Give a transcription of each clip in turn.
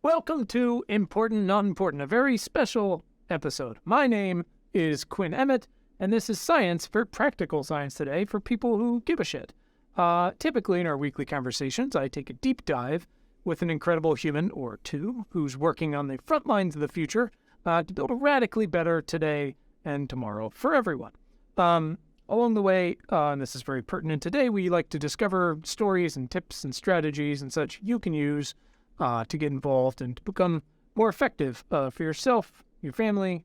Welcome to Important Not Important, a very special episode. My name is Quinn Emmett, and this is Science for Practical Science today for people who give a shit. Typically in our weekly conversations, I take a deep dive with an incredible human or two who's working on the front lines of the future to build a radically better today and tomorrow for everyone. Along the way, and this is very pertinent today, we like to discover stories and tips and strategies and such you can use to get involved and to become more effective for yourself, your family,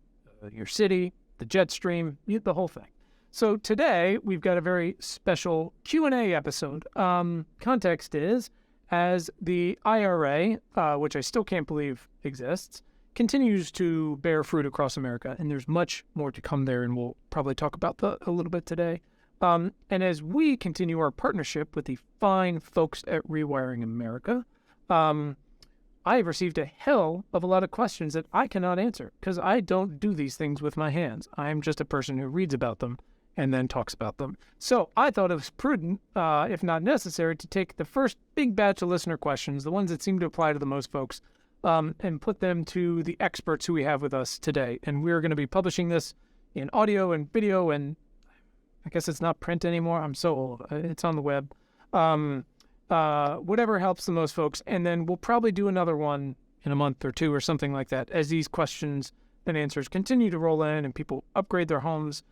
your city, the jet stream, the whole thing. So today, we've got a very special Q&A episode. Context is, as the IRA, which I still can't believe exists, continues to bear fruit across America, and there's much more to come there, and we'll probably talk about that a little bit today. And as we continue our partnership with the fine folks at Rewiring America, I have received a hell of a lot of questions that I cannot answer because I don't do these things with my hands. I'm just a person who reads about them and then talks about them. So I thought it was prudent, if not necessary, to take the first big batch of listener questions, the ones that seem to apply to the most folks, and put them to the experts who we have with us today. And we're going to be publishing this in audio and video, and I guess it's not print anymore. I'm so old. It's on the web. Whatever helps the most folks. And then we'll probably do another one in a month or two or something like that as these questions and answers continue to roll in and people upgrade their homes.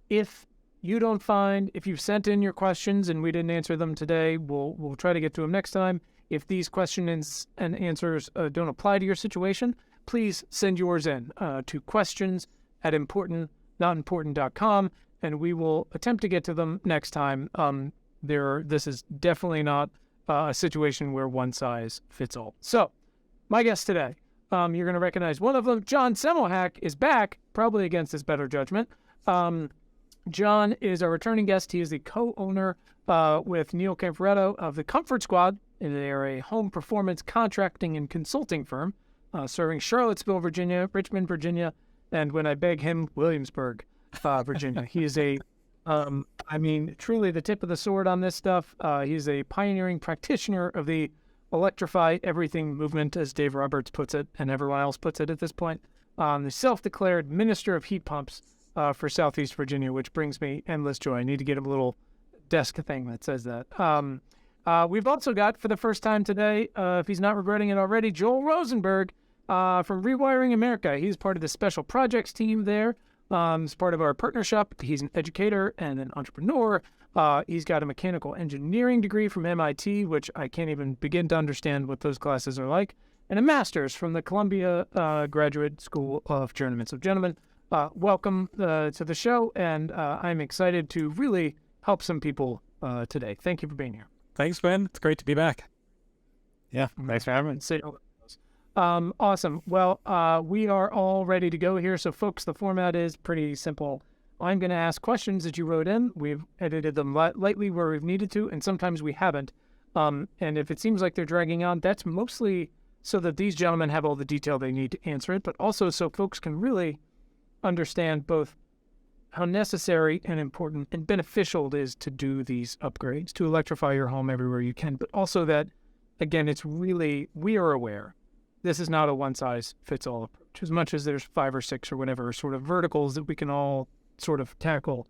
If you've sent in your questions and we didn't answer them today, we'll try to get to them next time. If these questions and answers don't apply to your situation, please send yours in to questions@importantnotimportant.com, and we will attempt to get to them next time. This is definitely not a situation where one size fits all. So, my guest today, you're going to recognize one of them. John Semmelhack is back, probably against his better judgment. John is a returning guest. He is the co-owner with Neil Camporetto of the Comfort Squad. They are a home performance contracting and consulting firm serving Charlottesville, Virginia, Richmond, Virginia, and when I beg him, Williamsburg, Virginia. He is truly the tip of the sword on this stuff. He's a pioneering practitioner of the electrify everything movement, as Dave Roberts puts it, and everyone else puts it at this point. The self-declared minister of heat pumps for Southeast Virginia, which brings me endless joy. I need to get a little desk thing that says that. We've also got, for the first time today, if he's not regretting it already, Joel Rosenberg from Rewiring America. He's part of the special projects team there. As part of our partnership. He's an educator and an entrepreneur. He's got a mechanical engineering degree from MIT, which I can't even begin to understand what those classes are like, and a master's from the Columbia Graduate School of Journeyman. So, gentlemen, welcome to the show, and I'm excited to really help some people today. Thank you for being here. Thanks, Ben. It's great to be back. Yeah, thanks for having me. Awesome. Well, we are all ready to go here. So, folks, the format is pretty simple. I'm going to ask questions that you wrote in. We've edited them lightly where we've needed to, and sometimes we haven't. And if it seems like they're dragging on, that's mostly so that these gentlemen have all the detail they need to answer it, but also so folks can really understand both how necessary and important and beneficial it is to do these upgrades, to electrify your home everywhere you can, but also that, again, we are aware this is not a one-size-fits-all approach. As much as there's 5 or 6 or whatever sort of verticals that we can all sort of tackle,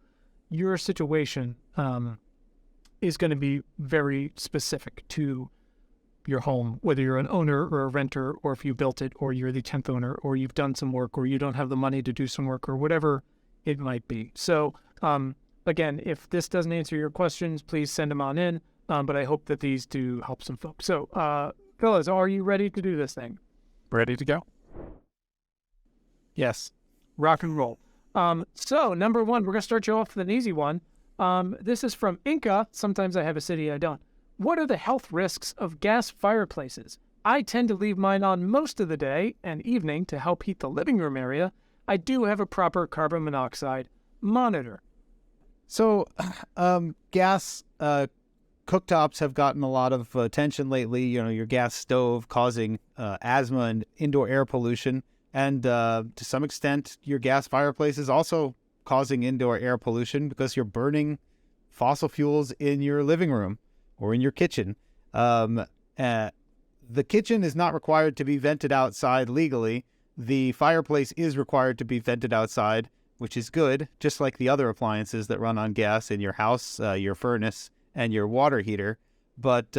your situation is going to be very specific to your home, whether you're an owner or a renter, or if you built it, or you're the 10th owner, or you've done some work, or you don't have the money to do some work, or whatever it might be. So, again, if this doesn't answer your questions, please send them on in, but I hope that these do help some folks. So, fellas, are you ready to do this thing? Ready to go? Yes. Rock and roll. So, number one, we're going to start you off with an easy one. This is from Inca. Sometimes I have a city I don't. What are the health risks of gas fireplaces? I tend to leave mine on most of the day and evening to help heat the living room area. I do have a proper carbon monoxide monitor. So, gas cooktops have gotten a lot of attention lately. You know, your gas stove causing asthma and indoor air pollution. And to some extent, your gas fireplace is also causing indoor air pollution because you're burning fossil fuels in your living room or in your kitchen. the kitchen is not required to be vented outside legally. The fireplace is required to be vented outside, which is good, just like the other appliances that run on gas in your house, your furnace, and your water heater. But,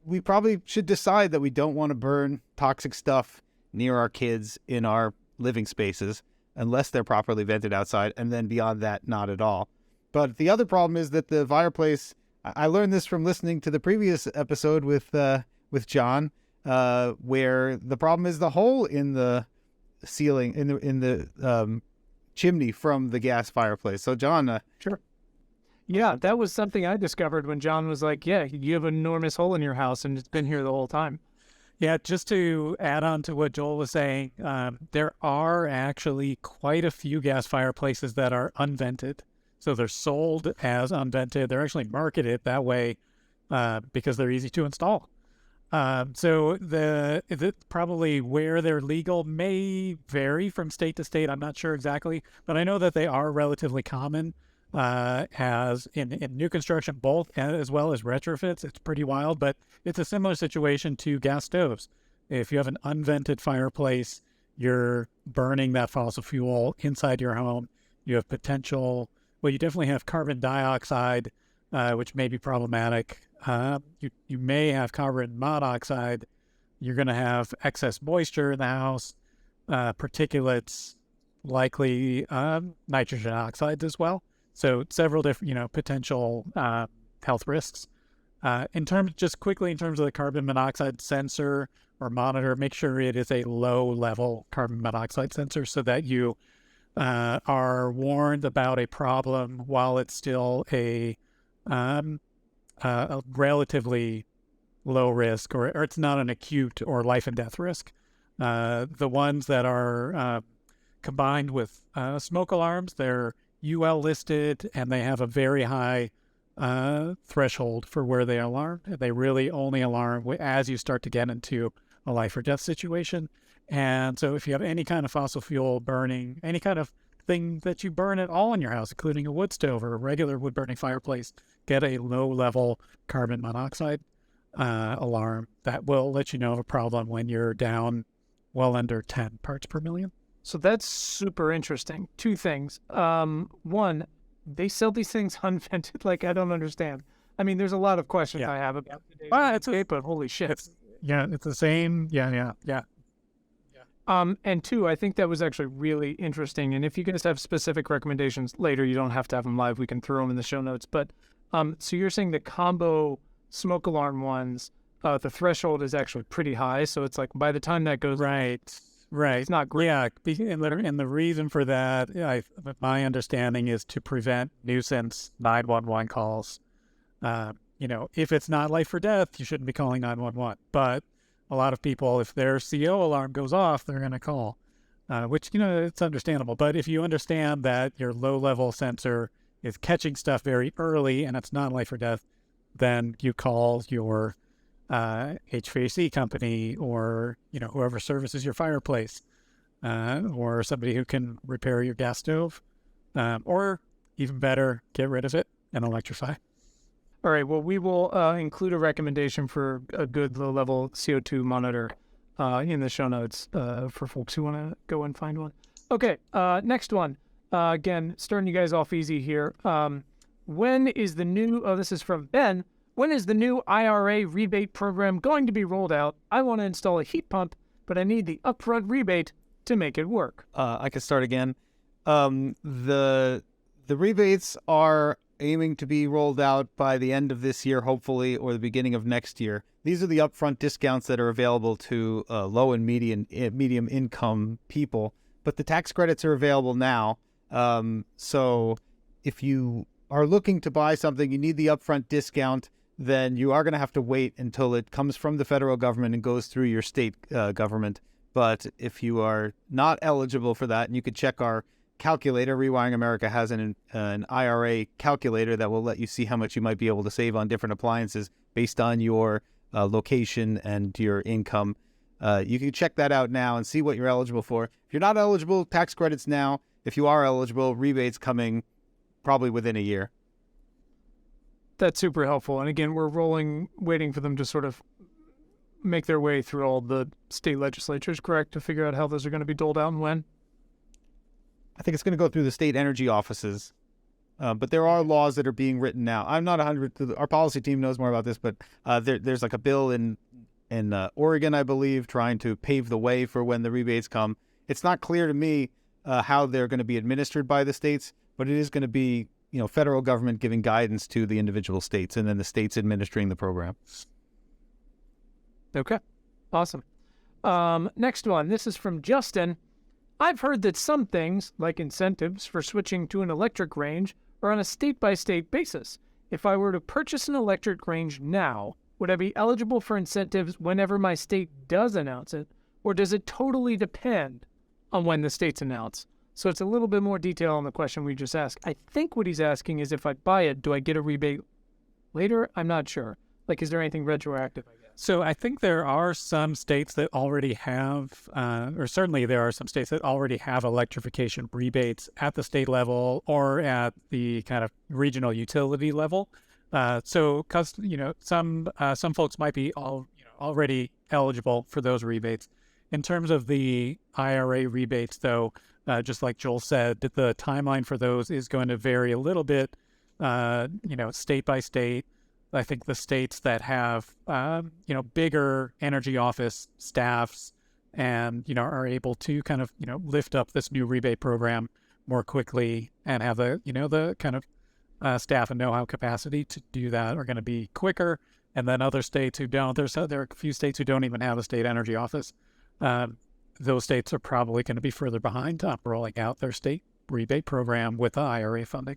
we probably should decide that we don't want to burn toxic stuff near our kids in our living spaces unless they're properly vented outside, and then beyond that, not at all. But the other problem is that the fireplace, I learned this from listening to the previous episode with John, where the problem is the hole in the ceiling, in the chimney from the gas fireplace. So John, Sure. Yeah, that was something I discovered when John was like, yeah, you have an enormous hole in your house and it's been here the whole time. Yeah, just to add on to what Joel was saying, there are actually quite a few gas fireplaces that are unvented. So they're sold as unvented. They're actually marketed that way because they're easy to install. So probably where they're legal may vary from state to state. I'm not sure exactly, but I know that they are relatively common as in new construction, both as well as retrofits. It's pretty wild, but it's a similar situation to gas stoves. If you have an unvented fireplace, you're burning that fossil fuel inside your home. You have potential, well, you definitely have carbon dioxide, which may be problematic. You may have carbon monoxide. You're going to have excess moisture in the house, particulates, likely nitrogen oxides as well. So several different, potential health risks. In terms of the carbon monoxide sensor or monitor, make sure it is a low-level carbon monoxide sensor so that you are warned about a problem while it's still a relatively low risk, or it's not an acute or life and death risk. The ones that are combined with smoke alarms, they're UL listed and they have a very high threshold for where they alarm. They really only alarm as you start to get into a life or death situation. And so if you have any kind of fossil fuel burning, any kind of thing that you burn at all in your house, including a wood stove or a regular wood burning fireplace, get a low level carbon monoxide alarm that will let you know of a problem when you're down well under 10 parts per million. So that's super interesting. Two things. One, they sell these things unvented. Like, I don't understand. I mean, there's a lot of questions I have about it, but holy shit. It's the same. Yeah. And two, I think that was actually really interesting. And if you guys have specific recommendations later, you don't have to have them live. We can throw them in the show notes. But so you're saying the combo smoke alarm ones, the threshold is actually pretty high. So it's like by the time that goes Right. It's not great. Yeah, and the reason for that, my understanding, is to prevent nuisance 911 calls. If it's not life or death, you shouldn't be calling 911. But a lot of people, if their CO alarm goes off, they're going to call, which, it's understandable. But if you understand that your low-level sensor is catching stuff very early and it's not life or death, then you call your HVAC company or whoever services your fireplace, or somebody who can repair your gas stove, or even better, get rid of it and electrify. All right. Well, we will include a recommendation for a good low-level CO2 monitor in the show notes for folks who want to go and find one. Okay. Next one. Again, starting you guys off easy here. When is the new? Oh, this is from Ben. When is the new IRA rebate program going to be rolled out? I want to install a heat pump, but I need the upfront rebate to make it work. I can start again. The rebates are aiming to be rolled out by the end of this year, hopefully, or the beginning of next year. These are the upfront discounts that are available to low and medium income people, but the tax credits are available now. So if you are looking to buy something, you need the upfront discount, then you are going to have to wait until it comes from the federal government and goes through your state government. But if you are not eligible for that, and you could check our calculator, Rewiring America has an IRA calculator that will let you see how much you might be able to save on different appliances based on your location and your income. You can check that out now and see what you're eligible for. If you're not eligible, tax credits now. If you are eligible, rebates coming probably within a year. That's super helpful. And again, we're waiting for them to sort of make their way through all the state legislatures, correct, to figure out how those are going to be doled out and when? I think it's going to go through the state energy offices. But there are laws that are being written now. I'm not 100. Our policy team knows more about this, but there's like a bill in Oregon, I believe, trying to pave the way for when the rebates come. It's not clear to me how they're going to be administered by the states, but it is going to be, federal government giving guidance to the individual states, and then the states administering the program. Okay, awesome. Next one. This is from Justin. I've heard that some things, like incentives for switching to an electric range, are on a state-by-state basis. If I were to purchase an electric range now, would I be eligible for incentives whenever my state does announce it, or does it totally depend on when the states announce? So it's a little bit more detail on the question we just asked. I think what he's asking is if I buy it, do I get a rebate later? I'm not sure. Like, is there anything retroactive, I guess? So I think there are some states that already have, or certainly there are some states that already have electrification rebates at the state level or at the kind of regional utility level. So, some folks might be already eligible for those rebates. In terms of the IRA rebates, though, just like Joel said, the timeline for those is going to vary a little bit, state by state. I think the states that have, bigger energy office staffs and, are able to kind of, lift up this new rebate program more quickly and have the kind of staff and know-how capacity to do that are going to be quicker. And then other states who don't, there are a few states who don't even have a state energy office. Those states are probably going to be further behind on rolling out their state rebate program with the IRA funding.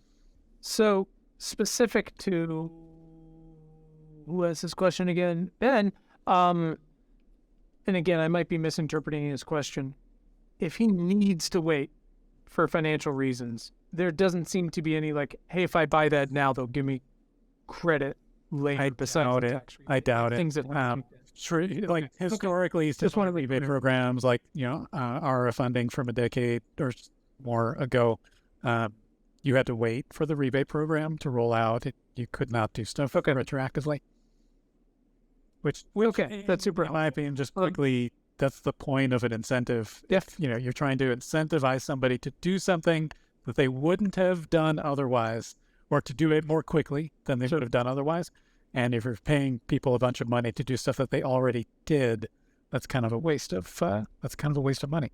So specific to... Who has this question again? Ben. And again, I might be misinterpreting his question. If he needs to wait for financial reasons, there doesn't seem to be any hey, if I buy that now, they'll give me credit later. I doubt it. Things that historically, just one of the rebate programs, ARA funding from a decade or more ago, you had to wait for the rebate program to roll out. You could not do stuff retroactively. Which that's super. In my opinion, just quickly, that's the point of an incentive. If you're trying to incentivize somebody to do something that they wouldn't have done otherwise, or to do it more quickly than they should have done otherwise, and if you're paying people a bunch of money to do stuff that they already did, that's kind of a waste of money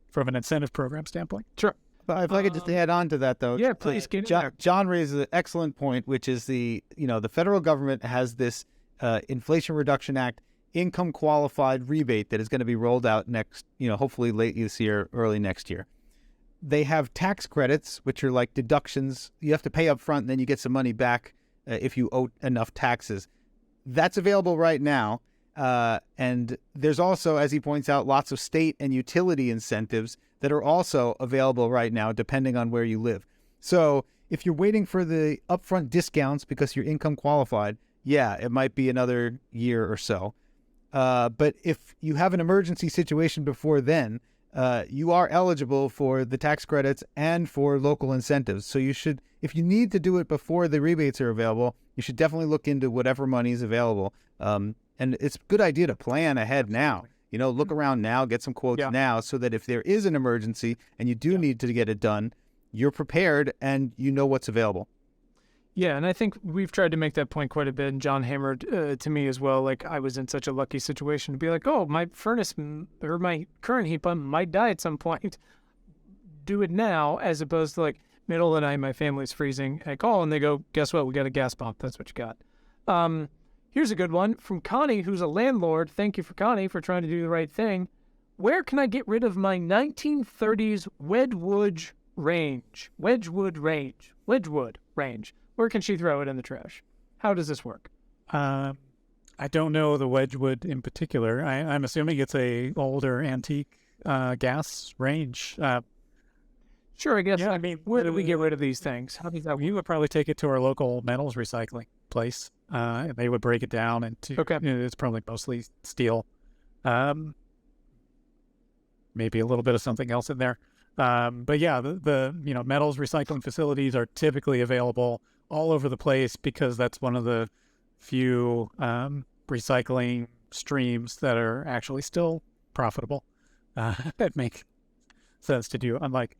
from an incentive program standpoint. Sure. But if I could just add on to that, though. Yeah, please get in there. John raises an excellent point, which is the federal government has this Inflation Reduction Act income qualified rebate that is going to be rolled out next, hopefully late this year, early next year. They have tax credits, which are like deductions. You have to pay up front, and then you get some money back if you owe enough taxes. That's available right now. And there's also, as he points out, lots of state and utility incentives that are also available right now, depending on where you live. So if you're waiting for the upfront discounts because you're income qualified, yeah, it might be another year or so. But if you have an emergency situation before then, you are eligible for the tax credits and for local incentives. So you should, if you need to do it before the rebates are available, you should definitely look into whatever money is available. And it's a good idea to plan ahead now. Look around now, get some quotes now, so that if there is an emergency and you do need to get it done, you're prepared and you know what's available. Yeah, and I think we've tried to make that point quite a bit, and John hammered to me as well. I was in such a lucky situation to be oh, my furnace or my current heat pump might die at some point. Do it now, as opposed to middle of the night, my family's freezing. I call and they go, guess what? We got a gas pump. That's what you got. Here's a good one from Connie, who's a landlord. Thank you for Connie for trying to do the right thing. Where can I get rid of my 1930s Wedgewood range? Where can she throw it in the trash? How does this work? I don't know the Wedgewood in particular. I'm assuming it's a older antique gas range. Sure, I guess. Yeah, where do we get rid of these things? How does that work? You would probably take it to our local metals recycling place. And they would break it down into, it's probably mostly steel. Maybe a little bit of something else in there. But yeah, the metals recycling facilities are typically available all over the place because that's one of the few recycling streams that are actually still profitable. That make sense to do. Unlike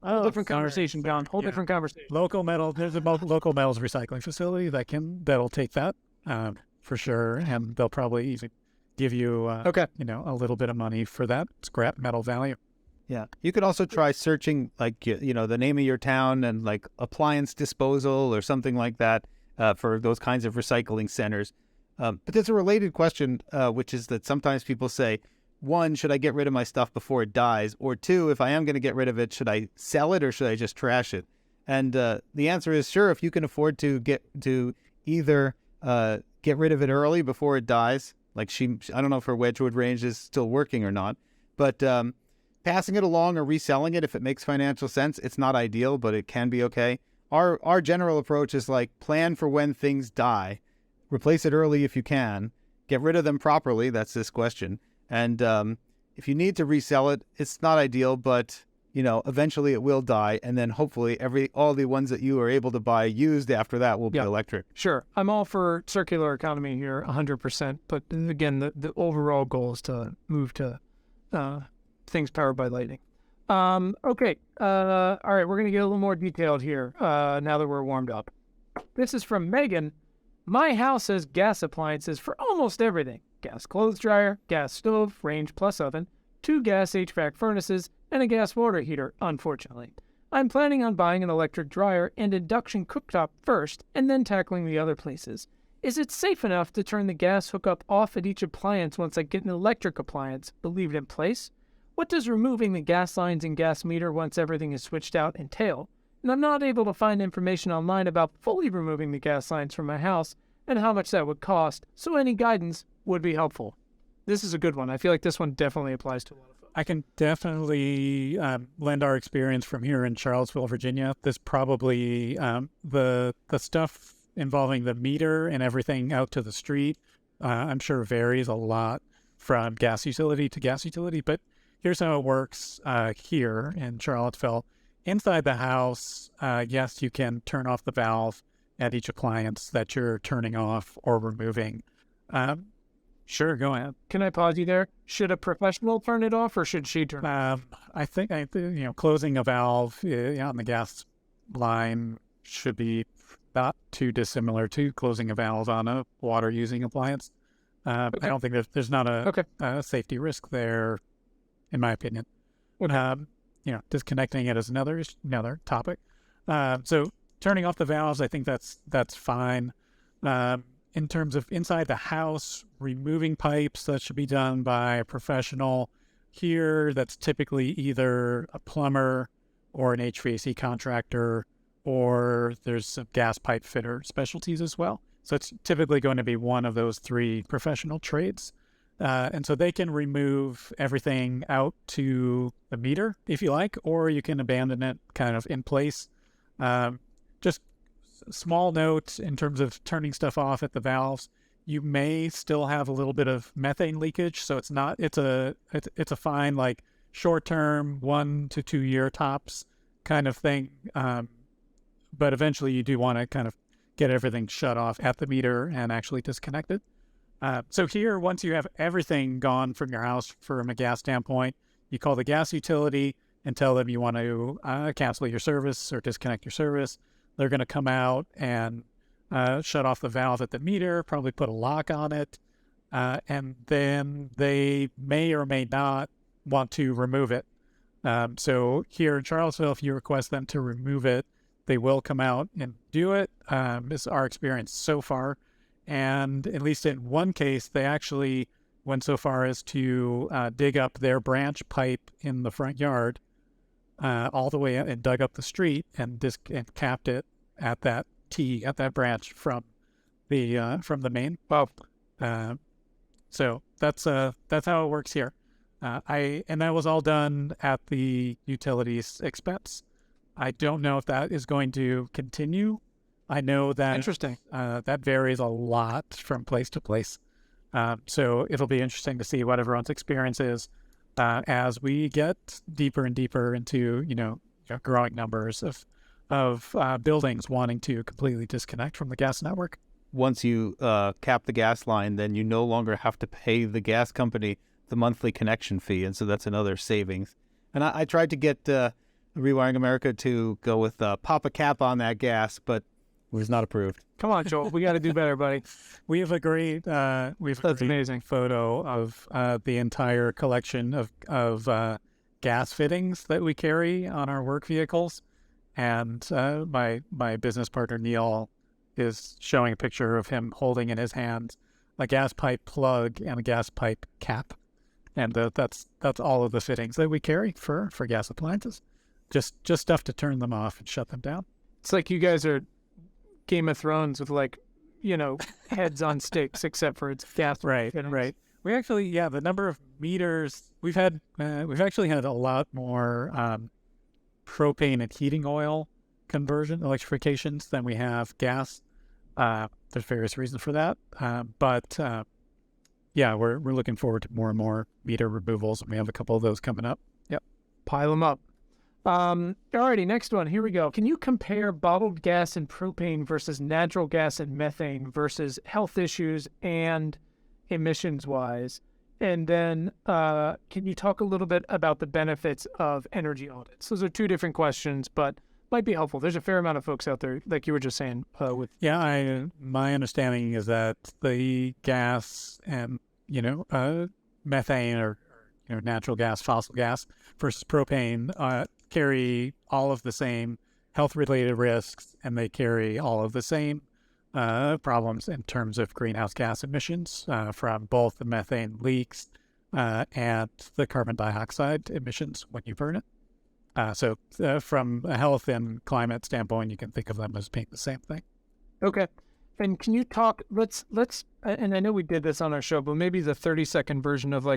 different conversation, John. Different conversation. Local metal. There's a local metals recycling facility that'll take that for sure, and they'll probably even give you a little bit of money for that scrap metal value. Yeah. You could also try searching the name of your town and like appliance disposal or something like that for those kinds of recycling centers. But there's a related question, which is that sometimes people say, one, should I get rid of my stuff before it dies? Or two, if I am going to get rid of it, should I sell it or should I just trash it? And the answer is sure, if you can afford to either get rid of it early before it dies, like I don't know if her Wedgewood range is still working or not, but passing it along or reselling it if it makes financial sense, it's not ideal, but it can be okay. Our general approach is like plan for when things die, replace it early if you can, get rid of them properly. That's this question. And if you need to resell it, it's not ideal, but eventually it will die, and then hopefully all the ones that you are able to buy used after that will be electric. Sure, I'm all for circular economy here, 100%. But again, the overall goal is to move to things powered by lightning. Okay. All right, we're gonna get a little more detailed here now that we're warmed up. This is from Megan. My house has gas appliances for almost everything: gas clothes dryer, gas stove, range plus oven, 2 gas HVAC furnaces, and a gas water heater, unfortunately. I'm planning on buying an electric dryer and induction cooktop first, and then tackling the other places. Is it safe enough to turn the gas hookup off at each appliance once I get an electric appliance, but leave it in place? What does removing the gas lines and gas meter once everything is switched out entail? And I'm not able to find information online about fully removing the gas lines from my house and how much that would cost, so any guidance would be helpful. This is a good one. I feel like this one definitely applies to a lot of folks. I can definitely lend our experience from here in Charlottesville, Virginia. This probably, the stuff involving the meter and everything out to the street, I'm sure varies a lot from gas utility to gas utility, but here's how it works here in Charlottesville. Inside the house, yes, you can turn off the valve at each appliance that you're turning off or removing. Sure, go ahead. Can I pause you there? Should a professional turn it off, or should she turn it off? I think closing a valve on the gas line should be not too dissimilar to closing a valve on a water-using appliance. I don't think there's not a safety risk there, in my opinion. Disconnecting it is another topic. So turning off the valves, I think that's fine. In terms of inside the house, removing pipes, that should be done by a professional. Here, that's typically either a plumber or an HVAC contractor, or there's some gas pipe fitter specialties as well. So it's typically going to be one of those 3 professional trades. And so they can remove everything out to the meter, if you like, or you can abandon it kind of in place. Just small note in terms of turning stuff off at the valves, you may still have a little bit of methane leakage. So it's a fine, like short-term 1 to 2 year tops kind of thing. But eventually you do want to kind of get everything shut off at the meter and actually disconnect it. So here, once you have everything gone from your house from a gas standpoint, you call the gas utility and tell them you want to cancel your service or disconnect your service. They're going to come out and shut off the valve at the meter, probably put a lock on it, and then they may or may not want to remove it. So here in Charlottesville, if you request them to remove it, they will come out and do it. This is our experience so far. And at least in one case, they actually went so far as to dig up their branch pipe in the front yard all the way and dug up the street and capped it at that branch from the main. Wow. So that's how it works here. And that was all done at the utilities expense. I don't know if that is going to continue. I know that interesting. That varies a lot from place to place. So it'll be interesting to see what everyone's experience is as we get deeper and deeper into growing numbers of buildings wanting to completely disconnect from the gas network. once you cap the gas line, then you no longer have to pay the gas company the monthly connection fee, and so that's another savings. And I tried to get Rewiring America to go with pop a cap on that gas, but it was not approved. Come on, Joel. We got to do better, buddy. We have a great That's amazing photo of the entire collection of gas fittings that we carry on our work vehicles. And my business partner, Neil, is showing a picture of him holding in his hands a gas pipe plug and a gas pipe cap. And that's all of the fittings that we carry for gas appliances. Just stuff to turn them off and shut them down. It's like you guys are Game of Thrones with heads on sticks, except for it's gas. Right. We actually, the number of meters we've actually had a lot more propane and heating oil electrifications than we have gas. There's various reasons for that. But we're looking forward to more and more meter removals, and we have a couple of those coming up. Yep. Pile them up. Alrighty, next one. Here we go. Can you compare bottled gas and propane versus natural gas and methane versus health issues and emissions-wise? And then can you talk a little bit about the benefits of energy audits? Those are two different questions, but might be helpful. There's a fair amount of folks out there, like you were just saying. My understanding is that the gas and methane or natural gas, fossil gas versus propane carry all of the same health-related risks, and they carry all of the same problems in terms of greenhouse gas emissions from both the methane leaks and the carbon dioxide emissions when you burn it. So from a health and climate standpoint, you can think of them as being the same thing. Okay. And can you talk, let's, and I know we did this on our show, but maybe the 30-second version of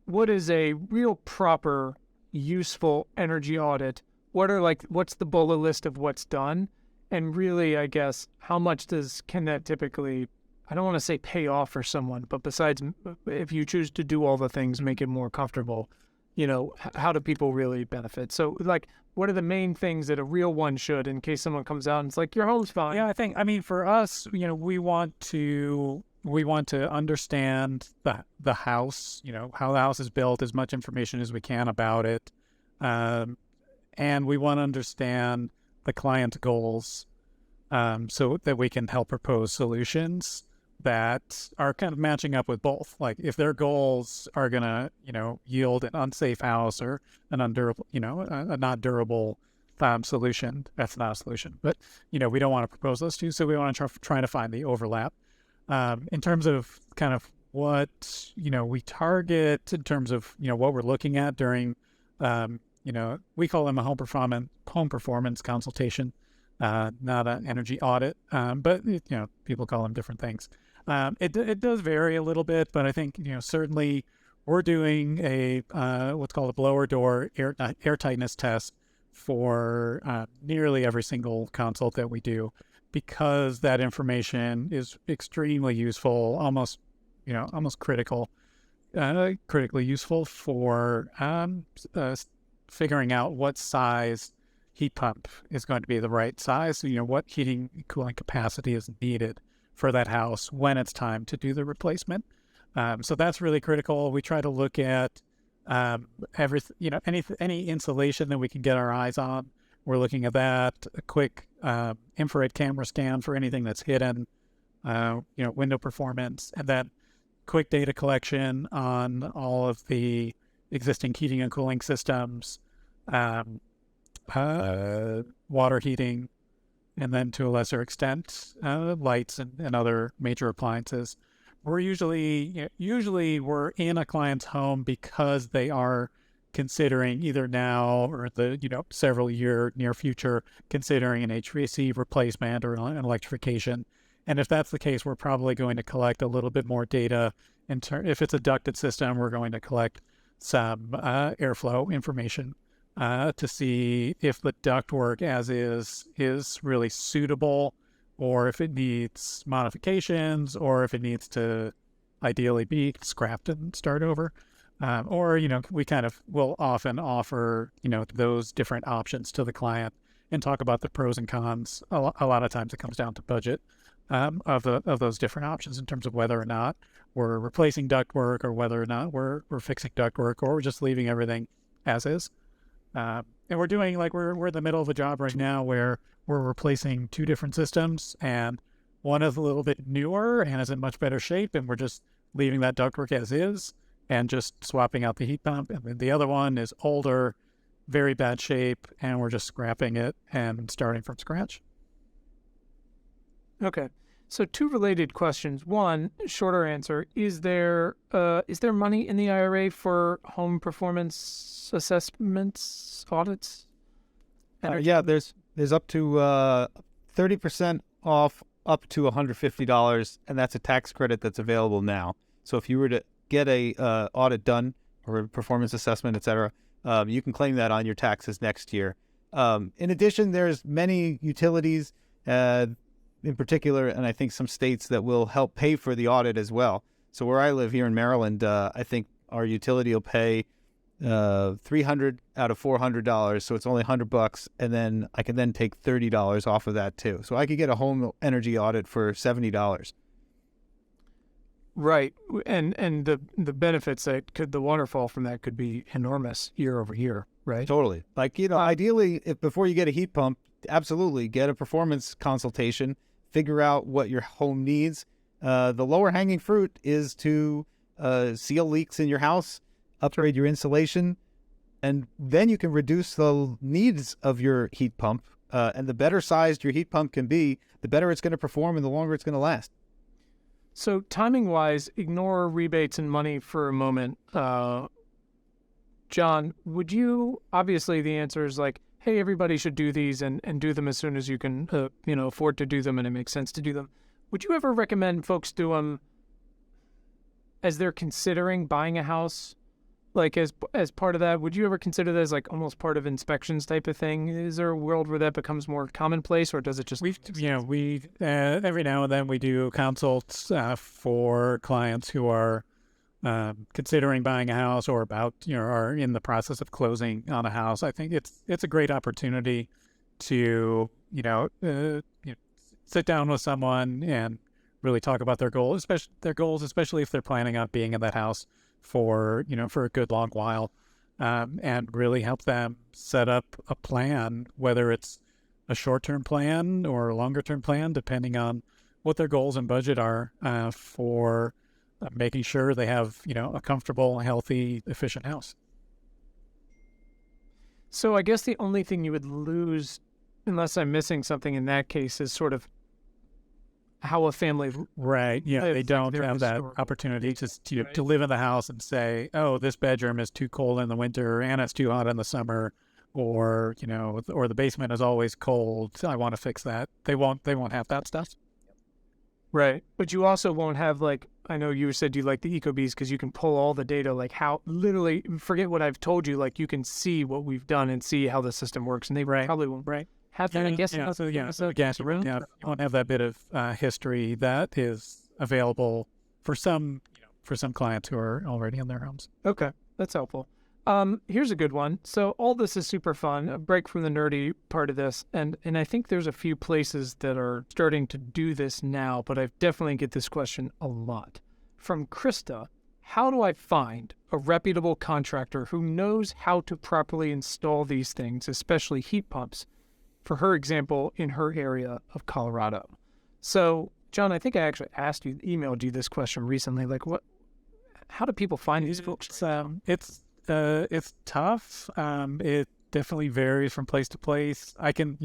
what is a real proper, useful energy audit? What's the bullet list of what's done? And really, I guess, how much can that typically, I don't want to say pay off for someone, but besides, if you choose to do all the things, make it more comfortable, how do people really benefit? So what are the main things that a real one should, in case someone comes out and it's like, your home's fine? Yeah, for us, we want to understand the house, how the house is built, as much information as we can about it. And we want to understand the client's goals so that we can help propose solutions that are kind of matching up with both. Like if their goals are going to, yield an unsafe house or an undurable, a not durable solution, that's not a solution. But, we don't want to propose those two. So we want to try to find the overlap. In terms of kind of what, we target in terms of, what we're looking at during, we call them a home performance consultation, not an energy audit, but, people call them different things. It does vary a little bit, but I think, certainly we're doing a what's called a blower door air tightness test for nearly every single consult that we do, because that information is extremely useful, almost critically useful for figuring out what size heat pump is going to be the right size. So, what heating and cooling capacity is needed for that house when it's time to do the replacement. So that's really critical. We try to look at any insulation that we can get our eyes on. We're looking at that. A quick infrared camera scan for anything that's hidden, window performance, and then quick data collection on all of the existing heating and cooling systems, water heating, and then to a lesser extent, lights and other major appliances. We're usually we're in a client's home because they are considering either now or the several year near future considering an HVAC replacement or an electrification. And if that's the case, we're probably going to collect a little bit more data. If it's a ducted system, we're going to collect some airflow information to see if the ductwork as is really suitable, or if it needs modifications, or if it needs to ideally be scrapped and start over. Or, we kind of will often offer, those different options to the client and talk about the pros and cons. A lot of times it comes down to budget. of those different options in terms of whether or not we're replacing ductwork or whether or not we're fixing ductwork or we're just leaving everything as is. And we're doing we're in the middle of a job right now where we're replacing two different systems, and one is a little bit newer and is in much better shape, and we're just leaving that ductwork as is and just swapping out the heat pump. And then the other one is older, very bad shape, and we're just scrapping it and starting from scratch. Okay. So two related questions. One, shorter answer, is there money in the IRA for home performance assessments, audits? Yeah, there's up to 30% off up to $150, and that's a tax credit that's available now. So if you were to get a audit done or a performance assessment, et cetera, you can claim that on your taxes next year. In addition, there's many utilities, in particular, and I think some states that will help pay for the audit as well. So where I live here in Maryland, I think our utility will pay $300 out of $400, so it's only $100, and then I can then take $30 off of that too. So I could get a home energy audit for $70. Right, and the benefits the waterfall from that could be enormous year over year, right? Totally. Ideally, if before you get a heat pump, absolutely get a performance consultation. Figure out what your home needs. The lower hanging fruit is to seal leaks in your house, upgrade your insulation, and then you can reduce the needs of your heat pump. And the better sized your heat pump can be, the better it's going to perform and the longer it's going to last. So timing-wise, ignore rebates and money for a moment. John, would you, obviously the answer is hey, everybody should do these and do them as soon as you can, afford to do them and it makes sense to do them. Would you ever recommend folks do them as they're considering buying a house? As part of that, would you ever consider that as almost part of inspections type of thing? Is there a world where that becomes more commonplace, or does it just? We every now and then we do consults for clients who are considering buying a house or are in the process of closing on a house. I think it's a great opportunity to sit down with someone and really talk about their goals, especially if they're planning on being in that house for a good long while, and really help them set up a plan, whether it's a short-term plan or a longer-term plan, depending on what their goals and budget are for making sure they have a comfortable, healthy, efficient house. So I guess the only thing you would lose, unless I'm missing something in that case, is sort of how a family, right? Yeah, they don't have that opportunity to live in the house and say, oh, this bedroom is too cold in the winter and it's too hot in the summer, or or the basement is always cold. I want to fix that. They won't have that stuff. Right, but you also won't have I know you said you like the EcoBees because you can pull all the data, how literally forget what I've told you. You can see what we've done and see how the system works, and they probably won't. Right. Have that, I guess. So you won't have that bit of history that is available for some clients who are already in their homes. Okay, that's helpful. Here's a good one. So all this is super fun, a break from the nerdy part of this, and I think there's a few places that are starting to do this now, but I definitely get this question a lot. From Krista, how do I find a reputable contractor who knows how to properly install these things, especially heat pumps, for her example, in her area of Colorado? So, John, I think I actually emailed you this question recently. How do people find these folks? It's tough. It definitely varies from place to place. I can,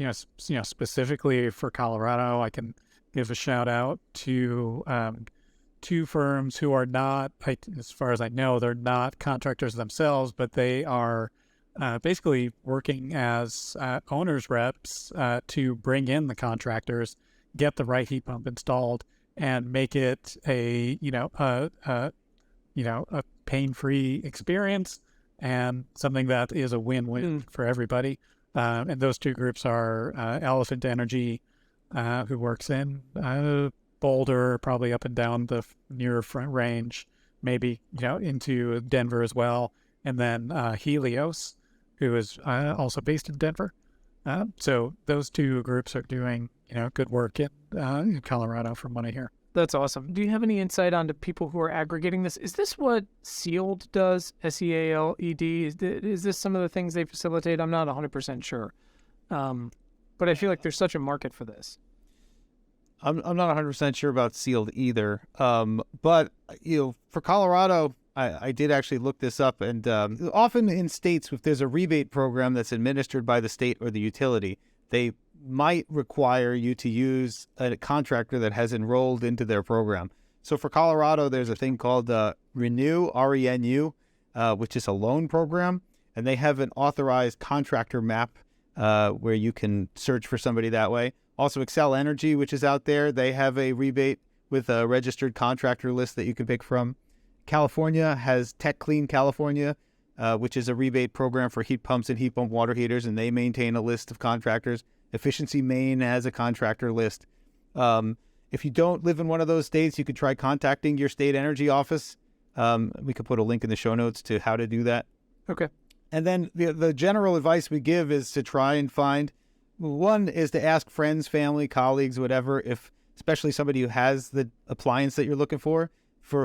specifically for Colorado, I can give a shout out to two firms who are not, as far as I know, they're not contractors themselves, but they are basically working as owners reps to bring in the contractors, get the right heat pump installed, and make it a pain-free experience and something that is a win-win for everybody. And those two groups are Elephant Energy, who works in Boulder, probably up and down the near Front Range, maybe into Denver as well, and then Helios, who is also based in Denver. So those two groups are doing good work in Colorado from what I hear. That's awesome. Do you have any insight onto people who are aggregating this? Is this what Sealed does? SEALED? Is this some of the things they facilitate? I'm not 100% sure. But I feel like there's such a market for this. I'm not 100% sure about Sealed either. But, for Colorado, I did actually look this up. And often in states, if there's a rebate program that's administered by the state or the utility, they might require you to use a contractor that has enrolled into their program. So for Colorado, there's a thing called Renew, RENU, which is a loan program. And they have an authorized contractor map where you can search for somebody that way. Also, Excel Energy, which is out there, they have a rebate with a registered contractor list that you can pick from. California has Tech Clean California, which is a rebate program for heat pumps and heat pump water heaters, and they maintain a list of contractors. Efficiency Maine has a contractor list. If you don't live in one of those states, you could try contacting your state energy office. We could put a link in the show notes to how to do that. Okay. And then the general advice we give is to try and find, one is to ask friends, family, colleagues, whatever, if especially somebody who has the appliance that you're looking for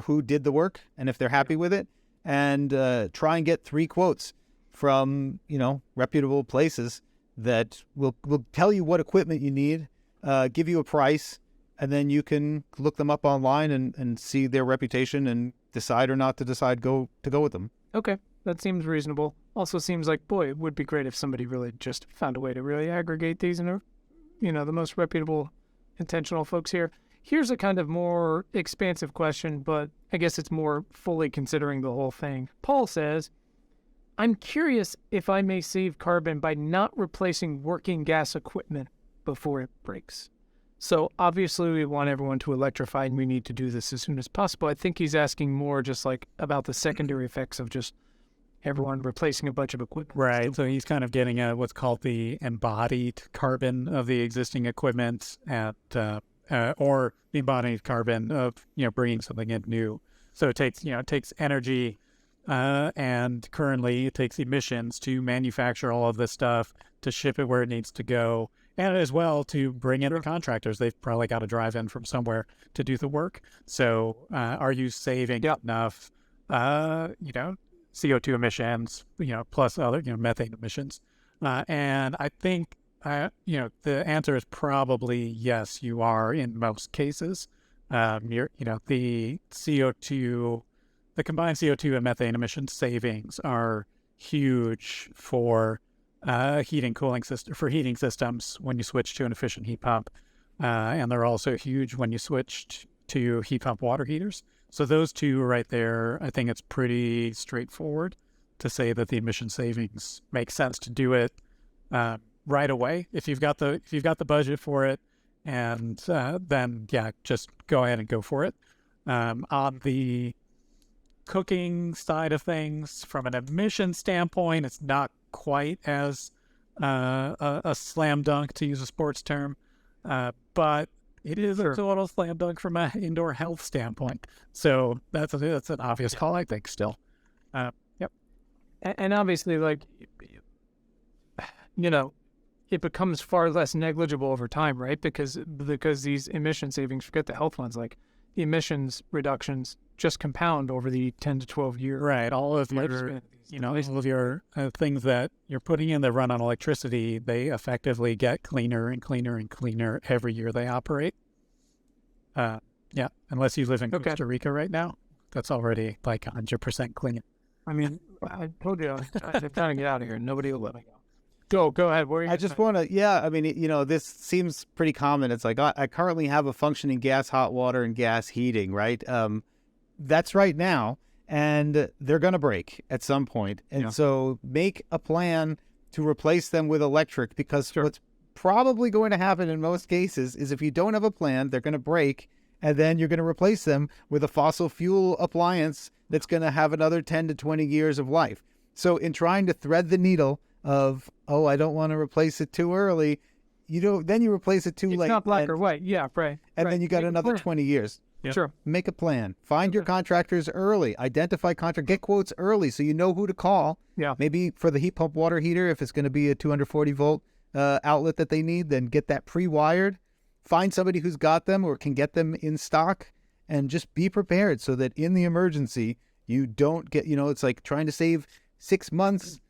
who did the work and if they're happy with it, and try and get 3 quotes from, reputable places that will tell you what equipment you need, give you a price, and then you can look them up online and see their reputation and decide or not to go with them. Okay, that seems reasonable. Also seems like, boy, it would be great if somebody really just found a way to really aggregate these and, the most reputable, intentional folks here. Here's a kind of more expansive question, but I guess it's more fully considering the whole thing. Paul says, I'm curious if I may save carbon by not replacing working gas equipment before it breaks. So obviously we want everyone to electrify and we need to do this as soon as possible. I think he's asking more just like about the secondary effects of just everyone replacing a bunch of equipment. Right. So he's kind of getting at what's called the embodied carbon of the existing equipment or the embodied carbon of, bringing something in new. So it takes energy and currently it takes emissions to manufacture all of this stuff, to ship it where it needs to go, and as well to bring in the contractors. They've probably got to drive in from somewhere to do the work. So are you saving enough, CO2 emissions, plus other, methane emissions? And I think, the answer is probably yes, you are in most cases. The CO2, the combined CO2 and methane emission savings are huge for heating systems when you switch to an efficient heat pump. And they're also huge when you switch to heat pump water heaters. So those two right there, I think it's pretty straightforward to say that the emission savings make sense to do it right away if you've got the budget for it, and then just go ahead and go for it. On the cooking side of things, from an emission standpoint, it's not quite as a slam dunk, to use a sports term, but it is a total slam dunk from an indoor health standpoint. So that's an obvious call, I think, still. Yep. And obviously, it becomes far less negligible over time, right? Because these emission savings, forget the health ones, like the emissions reductions just compound over the 10 to 12 year. Right. All of your things that you're putting in that run on electricity, they effectively get cleaner and cleaner and cleaner every year they operate. Unless you live in Costa Rica right now, that's already like 100% clean. I mean, I told you, I'm trying to get out of here. Nobody will let me go. Go ahead. I just want to, this seems pretty common. It's like, I currently have a functioning gas, hot water, and gas heating, right? That's right now, and they're going to break at some point. And so make a plan to replace them with electric, because what's probably going to happen in most cases is if you don't have a plan, they're going to break, and then you're going to replace them with a fossil fuel appliance that's going to have another 10 to 20 years of life. So in trying to thread the needle of, I don't want to replace it too early, then you replace it too late. It's not black or white. Yeah, right. And then you got another 20 years. Yep. Sure. Make a plan. Find your contractors early. Identify get quotes early so you know who to call. Yeah. Maybe for the heat pump water heater, if it's going to be a 240 volt outlet that they need, then get that pre-wired. find somebody who's got them or can get them in stock, and just be prepared so that in the emergency, you don't get, it's like trying to save 6 months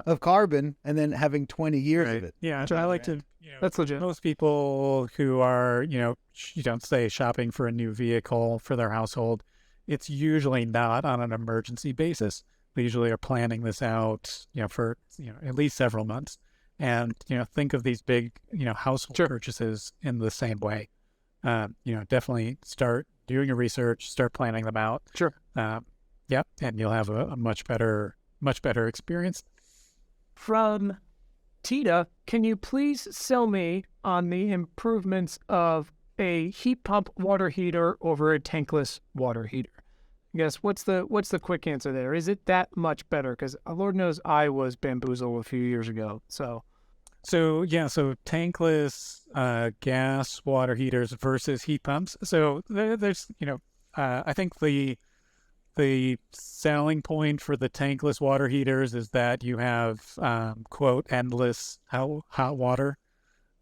of carbon and then having 20 years of it. Yeah, I like to, that's legit. Most people who are, you don't say shopping for a new vehicle for their household, it's usually not on an emergency basis. They usually are planning this out, for, at least several months. And, think of these big, household purchases in the same way. Definitely start doing your research, start planning them out. Sure. And you'll have a much better experience. From Tita, can you please sell me on the improvements of a heat pump water heater over a tankless water heater? I guess what's the quick answer there? Is it that much better? Because Lord knows I was bamboozled a few years ago. So tankless gas water heaters versus heat pumps. So there's I think the selling point for the tankless water heaters is that you have quote endless hot water,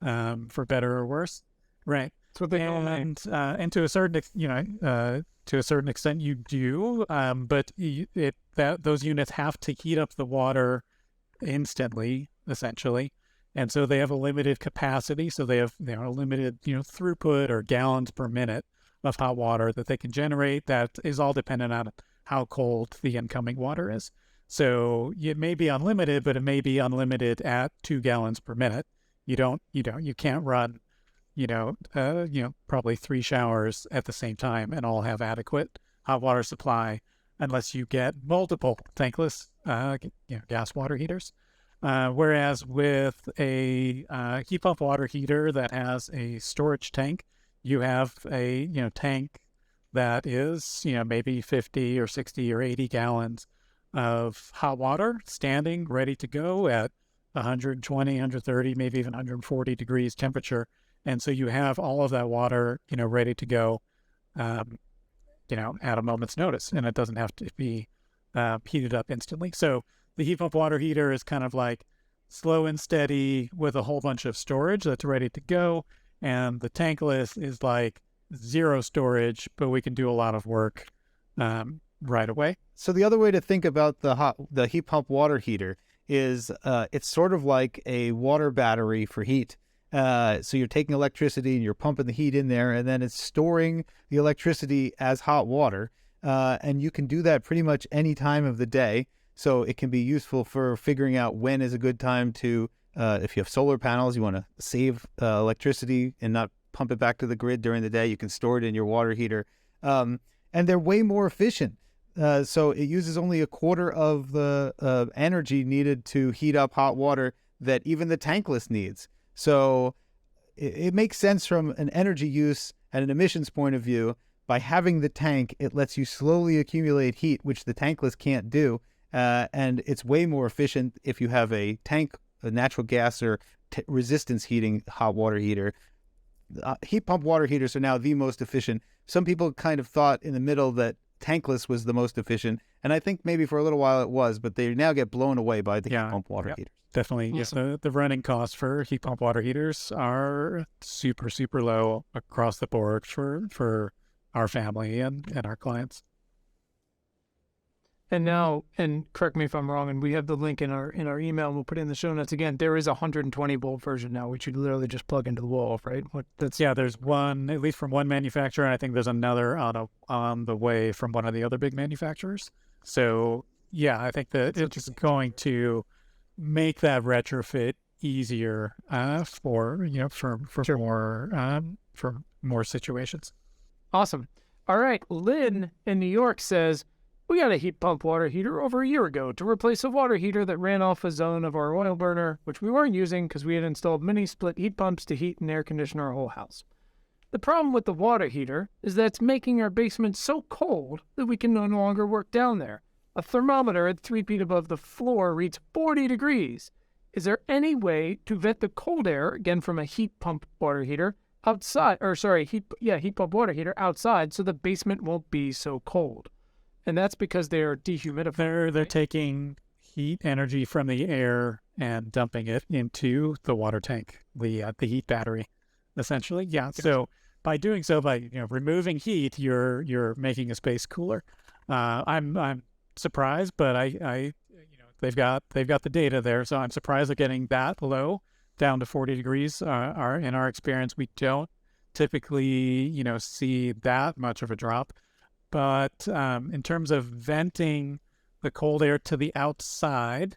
for better or worse, right? That's what they call it. And to a certain extent you do, but those units have to heat up the water instantly, essentially, and so they have a limited capacity. So they have a limited throughput or gallons per minute of hot water that they can generate. That is all dependent on how cold the incoming water is. So it may be unlimited, but it may be unlimited at 2 gallons per minute. You can't run, probably 3 showers at the same time and all have adequate hot water supply unless you get multiple tankless, gas water heaters. Whereas with a heat pump water heater that has a storage tank, you have a tank that is maybe 50 or 60 or 80 gallons of hot water standing ready to go at 120, 130, maybe even 140 degrees temperature. And so you have all of that water ready to go at a moment's notice, and it doesn't have to be heated up instantly. So the heat pump water heater is kind of like slow and steady with a whole bunch of storage that's ready to go. And the tankless is like zero storage, but we can do a lot of work right away. So the other way to think about the heat pump water heater is it's sort of like a water battery for heat. So you're taking electricity and you're pumping the heat in there, and then it's storing the electricity as hot water. And you can do that pretty much any time of the day. So it can be useful for figuring out when is a good time to, if you have solar panels, you want to save electricity and not pump it back to the grid during the day. You can store it in your water heater. And they're way more efficient. So it uses only a quarter of the energy needed to heat up hot water that even the tankless needs. So it makes sense from an energy use and an emissions point of view. By having the tank, it lets you slowly accumulate heat, which the tankless can't do. And it's way more efficient if you have a tank, a natural gas or resistance heating hot water heater. Heat pump water heaters are now the most efficient. Some people kind of thought in the middle that tankless was the most efficient, and I think maybe for a little while it was, but they now get blown away by the heat pump water heaters. Definitely. Awesome. Yeah, the running costs for heat pump water heaters are super, super low across the board for our family and our clients. And now, and correct me if I'm wrong, and we have the link in our email, and we'll put it in the show notes again. There is a 120 volt version now, which you literally just plug into the wall, right? There's one, at least from one manufacturer, and I think there's another on the way from one of the other big manufacturers. So yeah, I think that it's going to make that retrofit easier for more situations. Awesome. All right, Lynn in New York says, we got a heat pump water heater over a year ago to replace a water heater that ran off a zone of our oil burner, which we weren't using because we had installed mini split heat pumps to heat and air condition our whole house. The problem with the water heater is that it's making our basement so cold that we can no longer work down there. A thermometer at 3 feet above the floor reads 40 degrees. Is there any way to vet the cold air, again from a heat pump water heater, heat pump water heater outside so the basement won't be so cold? And that's because they're dehumidifying. They're taking heat energy from the air and dumping it into the water tank, the heat battery. essentially. Yeah. So by doing so, by removing heat, you're making a space cooler. I'm surprised, but I they've got the data there, so I'm surprised they're getting that low down to 40 degrees. In our experience, we don't typically see that much of a drop. But in terms of venting the cold air to the outside,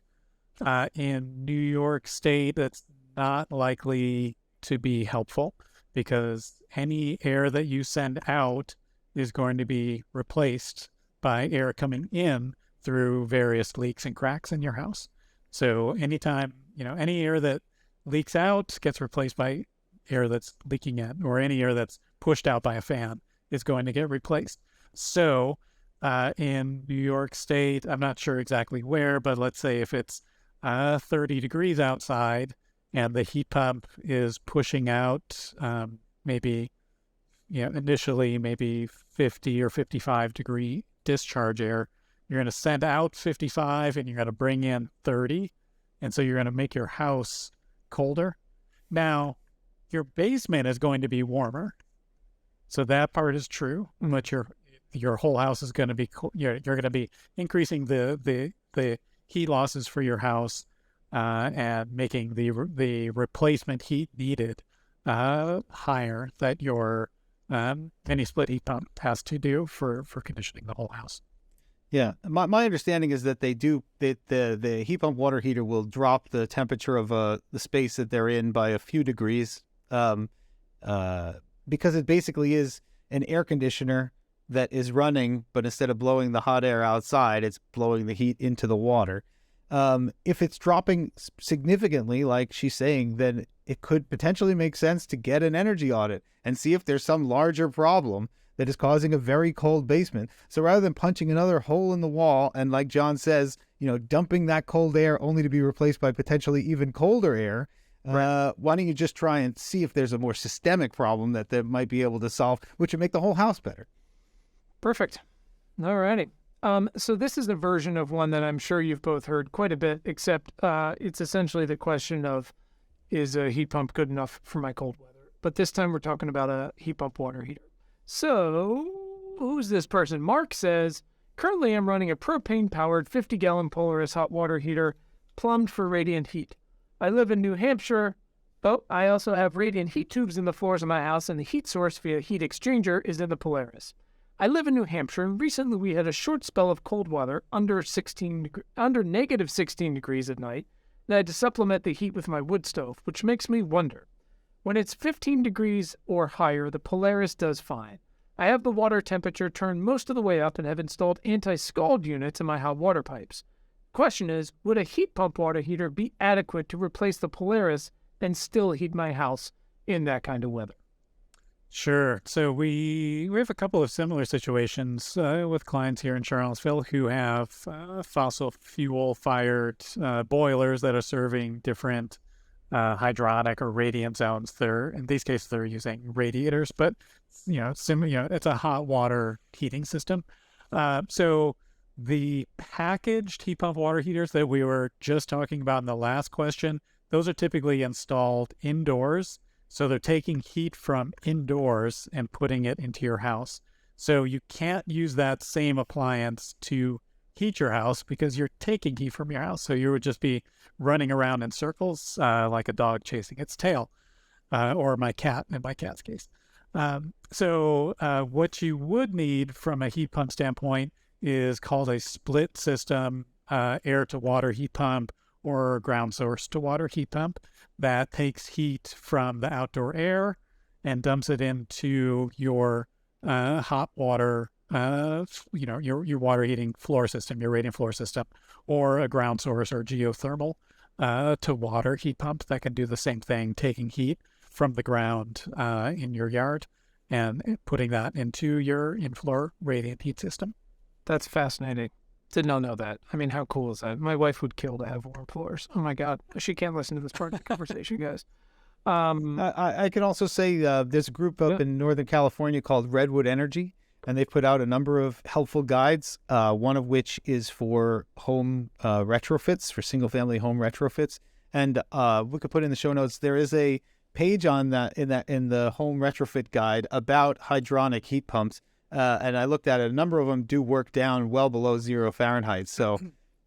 in New York State, that's not likely to be helpful, because any air that you send out is going to be replaced by air coming in through various leaks and cracks in your house. So anytime, any air that leaks out gets replaced by air that's leaking in, or any air that's pushed out by a fan is going to get replaced. So in New York State, I'm not sure exactly where, but let's say if it's 30 degrees outside and the heat pump is pushing out initially maybe 50 or 55 degree discharge air, you're going to send out 55 and you're going to bring in 30. And so you're going to make your house colder. Now, your basement is going to be warmer. So that part is true, but your whole house is going to be you're going to be increasing the heat losses for your house and making the replacement heat needed higher that your any split heat pump has to do for conditioning the whole house. Yeah, my understanding is that the heat pump water heater will drop the temperature of the space that they're in by a few degrees, because it basically is an air conditioner that is running, but instead of blowing the hot air outside, it's blowing the heat into the water. If it's dropping significantly, like she's saying, then it could potentially make sense to get an energy audit and see if there's some larger problem that is causing a very cold basement. So rather than punching another hole in the wall and, like John says, dumping that cold air only to be replaced by potentially even colder air, why don't you just try and see if there's a more systemic problem that they might be able to solve, which would make the whole house better. Perfect. All righty. So this is a version of one that I'm sure you've both heard quite a bit, except it's essentially the question of, is a heat pump good enough for my cold weather? But this time we're talking about a heat pump water heater. So who's this person? Mark says, currently I'm running a propane-powered 50-gallon Polaris hot water heater plumbed for radiant heat. I live in New Hampshire, but I also have radiant heat tubes in the floors of my house, and the heat source via heat exchanger is in the Polaris. I live in New Hampshire, and recently we had a short spell of cold weather under negative 16 degrees at night, and I had to supplement the heat with my wood stove, which makes me wonder. When it's 15 degrees or higher, the Polaris does fine. I have the water temperature turned most of the way up and have installed anti-scald units in my hot water pipes. Question is, would a heat pump water heater be adequate to replace the Polaris and still heat my house in that kind of weather? Sure. So we have a couple of similar situations with clients here in Charlottesville who have fossil fuel fired boilers that are serving different hydronic or radiant zones. In these cases, they're using radiators, but it's a hot water heating system. So the packaged heat pump water heaters that we were just talking about in the last question, those are typically installed indoors. So they're taking heat from indoors and putting it into your house. So you can't use that same appliance to heat your house because you're taking heat from your house. So you would just be running around in circles like a dog chasing its tail, or my cat in my cat's case. So what you would need from a heat pump standpoint is called a split system air to water heat pump or ground source to water heat pump that takes heat from the outdoor air and dumps it into your hot water, your water heating floor system, your radiant floor system, or a ground source or geothermal to water heat pump that can do the same thing, taking heat from the ground in your yard and putting that into your in-floor radiant heat system. That's fascinating. Did not know that. I mean, how cool is that? My wife would kill to have warm floors. Oh my God. She can't listen to this part of the conversation, guys. I can also say there's a group up in Northern California called Redwood Energy, and they've put out a number of helpful guides, one of which is for home retrofits, for single-family home retrofits. And we could put in the show notes, there is a page on that in the home retrofit guide about hydronic heat pumps, and I looked at it. A number of them do work down well below 0 Fahrenheit, so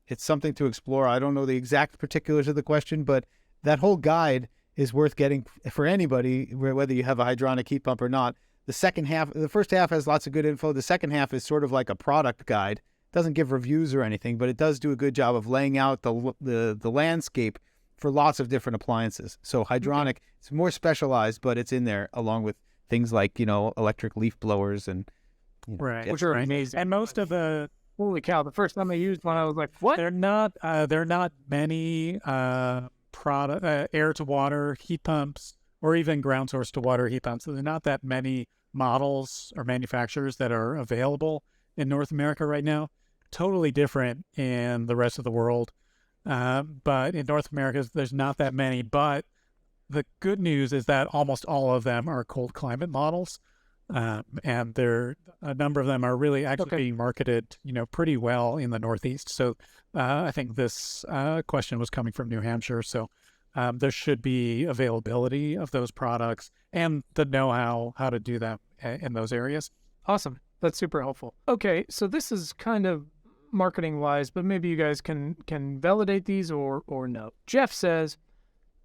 it's something to explore. I don't know the exact particulars of the question, but that whole guide is worth getting for anybody, whether you have a hydronic heat pump or not. The first half has lots of good info. The second half is sort of like a product guide. It doesn't give reviews or anything, but it does do a good job of laying out the landscape for lots of different appliances. So hydronic, it's more specialized, but it's in there along with things like, electric leaf blowers and Right, which are right. amazing. And most of the Holy cow! The first time I used one, I was like, "What?" There are not many air to water heat pumps or even ground source to water heat pumps. So there are not that many models or manufacturers that are available in North America right now. Totally different in the rest of the world. But in North America, there's not that many. But the good news is that almost all of them are cold climate models. And a number of them are really actually being marketed, pretty well in the Northeast. So I think this question was coming from New Hampshire. So there should be availability of those products and the know-how how to do them in those areas. Awesome. That's super helpful. Okay, so this is kind of marketing wise, but maybe you guys can validate these or no. Jeff says,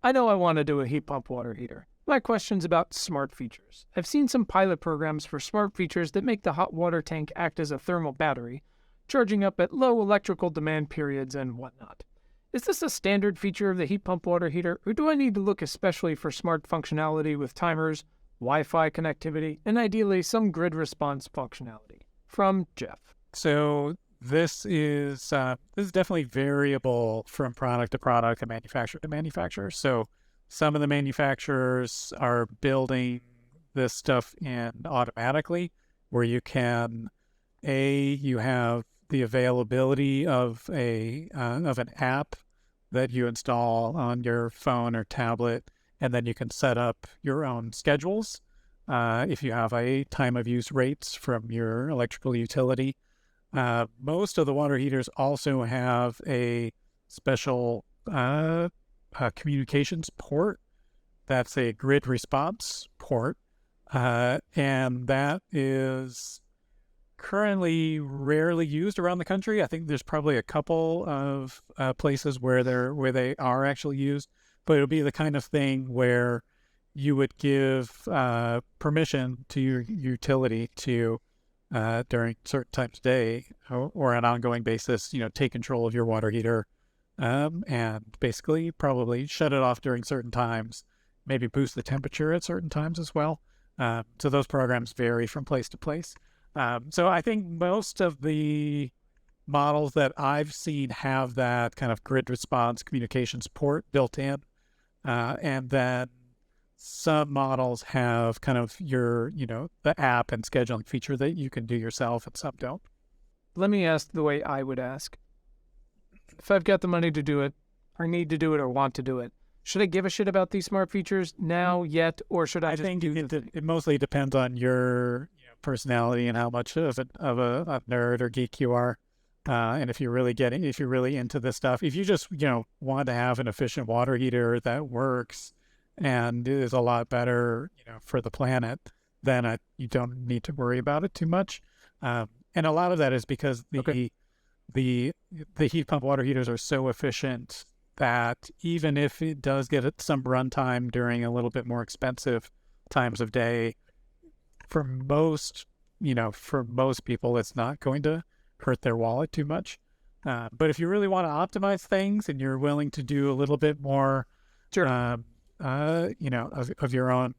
I know I want to do a heat pump water heater. My question's about smart features. I've seen some pilot programs for smart features that make the hot water tank act as a thermal battery, charging up at low electrical demand periods and whatnot. Is this a standard feature of the heat pump water heater, or do I need to look especially for smart functionality with timers, Wi-Fi connectivity, and ideally some grid response functionality? From Jeff. So this is definitely variable from product to product and manufacturer to manufacturer. So some of the manufacturers are building this stuff in automatically, where you have the availability of an app that you install on your phone or tablet, and then you can set up your own schedules. If you have a time of use rates from your electrical utility, most of the water heaters also have a special communications port. That's a grid response port, and that is currently rarely used around the country. I think there's probably a couple of places where they are actually used, but it'll be the kind of thing where you would give permission to your utility to during certain times of day or on an ongoing basis, take control of your water heater. And basically probably shut it off during certain times, maybe boost the temperature at certain times as well. So those programs vary from place to place. So I think most of the models that I've seen have that kind of grid response communication support built in. And then some models have kind of the app and scheduling feature that you can do yourself, and some don't. Let me ask the way I would ask. If I've got the money to do it, or need to do it, or want to do it, should I give a shit about these smart features now yet, or should I think it mostly depends on your personality and how much of a nerd or geek you are, and if you're really into this stuff. If you just want to have an efficient water heater that works and is a lot better for the planet, then you don't need to worry about it too much. And a lot of that is because the heat pump water heaters are so efficient that even if it does get some runtime during a little bit more expensive times of day, for most people, it's not going to hurt their wallet too much. But if you really want to optimize things and you're willing to do a little bit more, of your own,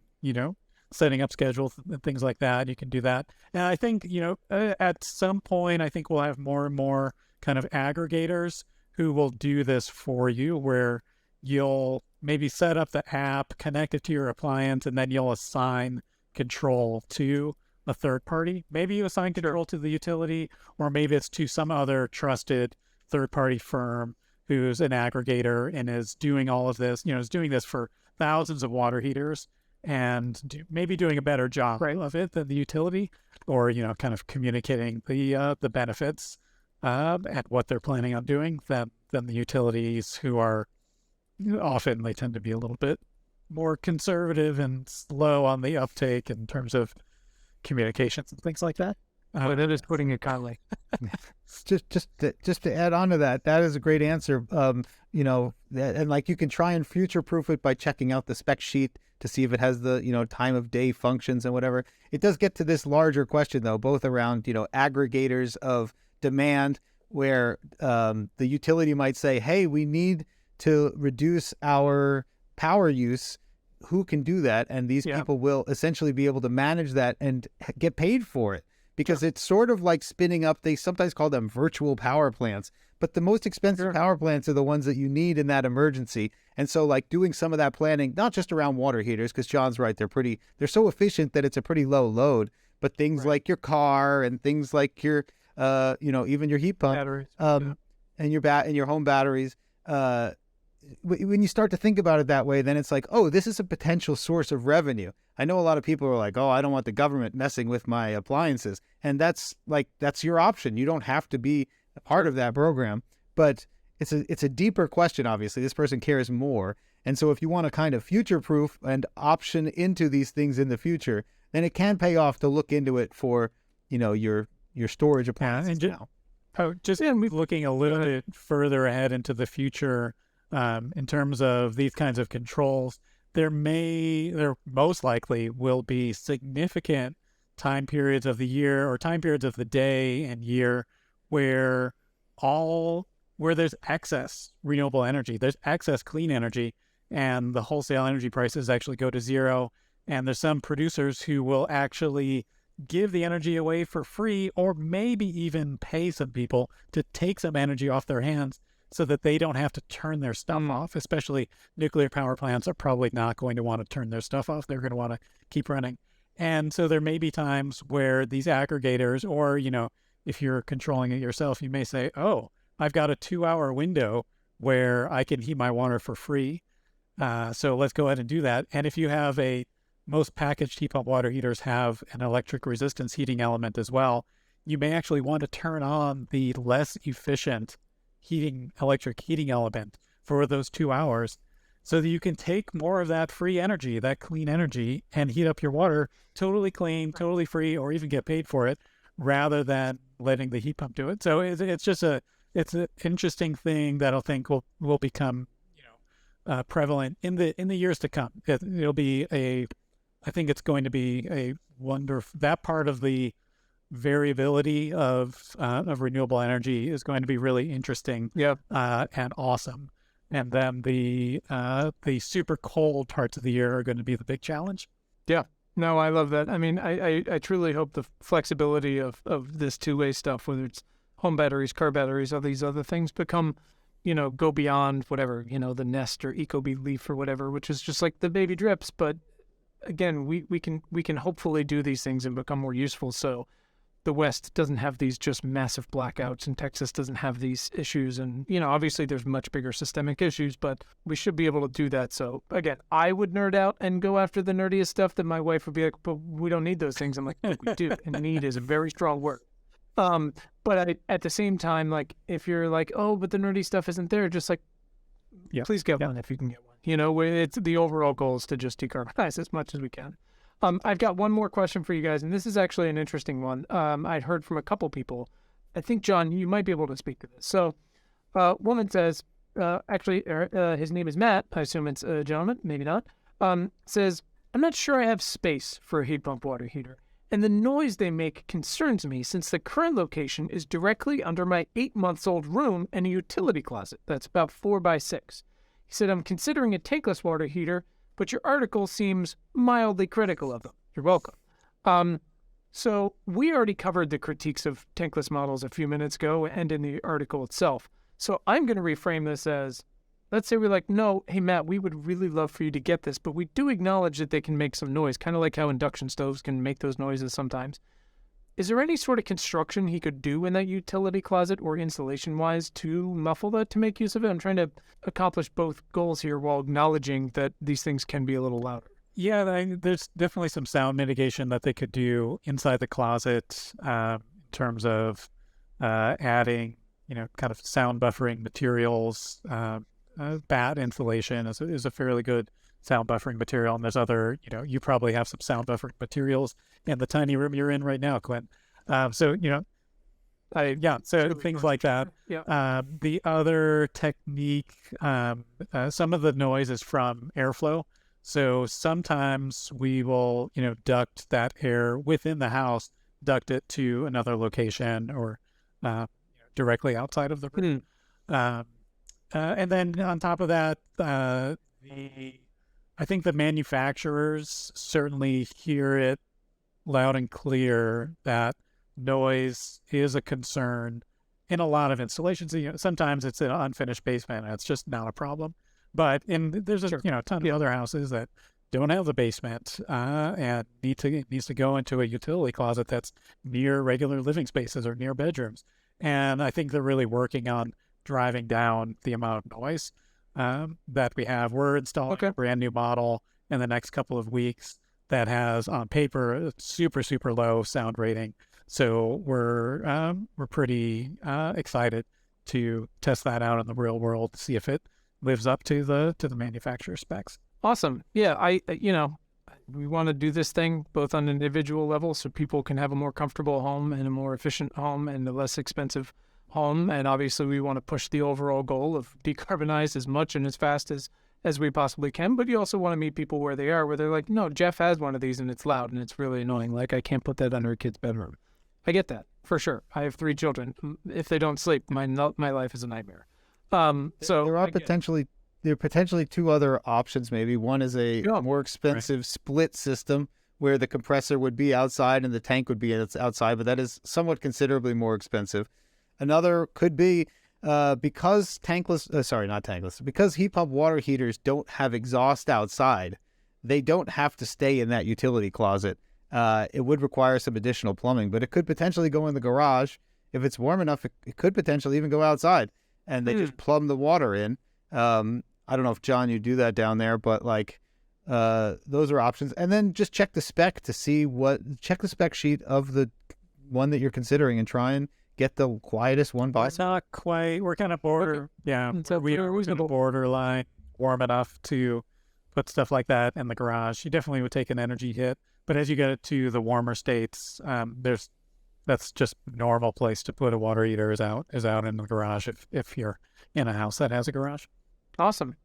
setting up schedules and things like that, you can do that. And I think, at some point, I think we'll have more and more kind of aggregators who will do this for you, where you'll maybe set up the app, connect it to your appliance, and then you'll assign control to a third party. Maybe you assign control to the utility, or maybe it's to some other trusted third party firm who's an aggregator and is doing all of this, is doing this for thousands of water heaters and maybe doing a better job of it than the utility, or, kind of communicating the benefits and what they're planning on doing than the utilities, who are often, they tend to be a little bit more conservative and slow on the uptake in terms of communications and things like that. But that is putting it kindly. Just to add on to that, that is a great answer. And like you can try and future proof it by checking out the spec sheet to see if it has the, time of day functions and whatever. It does get to this larger question though, both around, aggregators of demand where the utility might say, hey, we need to reduce our power use. Who can do that? And these people will essentially be able to manage that and get paid for it. Because it's sort of like spinning up, they sometimes call them virtual power plants, but the most expensive power plants are the ones that you need in that emergency. And so like doing some of that planning, not just around water heaters, because John's right, they're so efficient that it's a pretty low load, but things like your car and things like your, even your heat pump, Batteries, and your home batteries, when you start to think about it that way, then it's like, oh, this is a potential source of revenue. I know a lot of people are like, oh, I don't want the government messing with my appliances. And that's your option. You don't have to be a part of that program. But it's a deeper question, obviously. This person cares more. And so if you want to kind of future-proof and option into these things in the future, then it can pay off to look into it for, your storage appliances now. Just looking a little bit further ahead into the future, in terms of these kinds of controls, there most likely will be significant time periods of the year or time periods of the day and year where there's excess renewable energy, there's excess clean energy, and the wholesale energy prices actually go to zero. And there's some producers who will actually give the energy away for free, or maybe even pay some people to take some energy off their hands so that they don't have to turn their stuff off. Especially nuclear power plants are probably not going to want to turn their stuff off. They're going to want to keep running. And so there may be times where these aggregators, or, if you're controlling it yourself, you may say, oh, I've got a 2-hour window where I can heat my water for free. So let's go ahead and do that. And if you have most packaged heat pump water heaters have an electric resistance heating element as well, you may actually want to turn on the less efficient electric heating element for those 2 hours so that you can take more of that free energy, that clean energy, and heat up your water totally clean, totally free, or even get paid for it, rather than letting the heat pump do it. So it's an interesting thing that I think will become prevalent in the years to come. I think it's going to be a wonderful, that part of the variability of renewable energy is going to be really interesting and awesome. And then the super cold parts of the year are going to be the big challenge. Yeah. No, I love that. I mean, I truly hope the flexibility of this two-way stuff, whether it's home batteries, car batteries, all these other things become, go beyond whatever, the Nest or Ecobee Leaf or whatever, which is just like the baby drips. But again, we can hopefully do these things and become more useful. So the West doesn't have these just massive blackouts, and Texas doesn't have these issues. And, obviously there's much bigger systemic issues, but we should be able to do that. So again, I would nerd out and go after the nerdiest stuff that my wife would be like, but we don't need those things. I'm like, no, we do. And need is a very strong word. But at the same time, like, if you're like, oh, but the nerdy stuff isn't there, just like, please get one if you can get one. It's the overall goal is to just decarbonize as much as we can. I've got one more question for you guys, and this is actually an interesting one. I'd heard from a couple people. I think, John, you might be able to speak to this. So, woman says, his name is Matt. I assume it's a gentleman, maybe not. Says, I'm not sure I have space for a heat pump water heater, and the noise they make concerns me since the current location is directly under my 8-month-old room and a utility closet that's about 4 by 6. He said, I'm considering a tankless water heater, but your article seems mildly critical of them. You're welcome. So we already covered the critiques of tankless models a few minutes ago and in the article itself. So I'm going to reframe this as, let's say we're like, no, hey, Matt, we would really love for you to get this, but we do acknowledge that they can make some noise, kind of like how induction stoves can make those noises sometimes. Is there any sort of construction he could do in that utility closet or insulation-wise to muffle that, to make use of it? I'm trying to accomplish both goals here while acknowledging that these things can be a little louder. Yeah, there's definitely some sound mitigation that they could do inside the closet in terms of adding, kind of sound buffering materials. Bat insulation is a fairly good sound buffering material. And there's other, you probably have some sound buffering materials in the tiny room you're in right now, Quinn. So things like that. Yeah. The other technique, some of the noise is from airflow. So sometimes we will, duct that air within the house, duct it to another location or directly outside of the room. And then on top of that, I think the manufacturers certainly hear it loud and clear that noise is a concern in a lot of installations. Sometimes it's an unfinished basement and it's just not a problem. But there's a ton of other houses that don't have the basement and needs to go into a utility closet that's near regular living spaces or near bedrooms. And I think they're really working on driving down the amount of noise that we have. We're installing a brand new model in the next couple of weeks that has on paper a super, super low sound rating. So we're pretty excited to test that out in the real world to see if it lives up to the manufacturer specs. Awesome. Yeah, we want to do this thing both on an individual level so people can have a more comfortable home and a more efficient home and a less expensive home. And obviously we want to push the overall goal of decarbonize as much and as fast as we possibly can. But you also want to meet people where they are, where they're like, no, Jeff has one of these and it's loud and it's really annoying. Like, I can't put that under a kid's bedroom. I get that for sure. I have 3 children. If they don't sleep, my life is a nightmare. So there are potentially 2 other options. Maybe one is a more expensive split system where the compressor would be outside and the tank would be outside, but that is somewhat considerably more expensive. Another could be because because heat pump water heaters don't have exhaust outside, they don't have to stay in that utility closet. It would require some additional plumbing, but it could potentially go in the garage. If it's warm enough, it could potentially even go outside, and they just plumb the water in. I don't know if, John, you do that down there, but those are options. And then just check the spec to see check the spec sheet of the one that you're considering and try and get the quietest one by. It's not quite, we're kind of borderline warm enough to put stuff like that in the garage. You definitely would take an energy hit, but as you get to the warmer states, that's just normal place to put a water heater is out in the garage if you're in a house that has a garage. Awesome.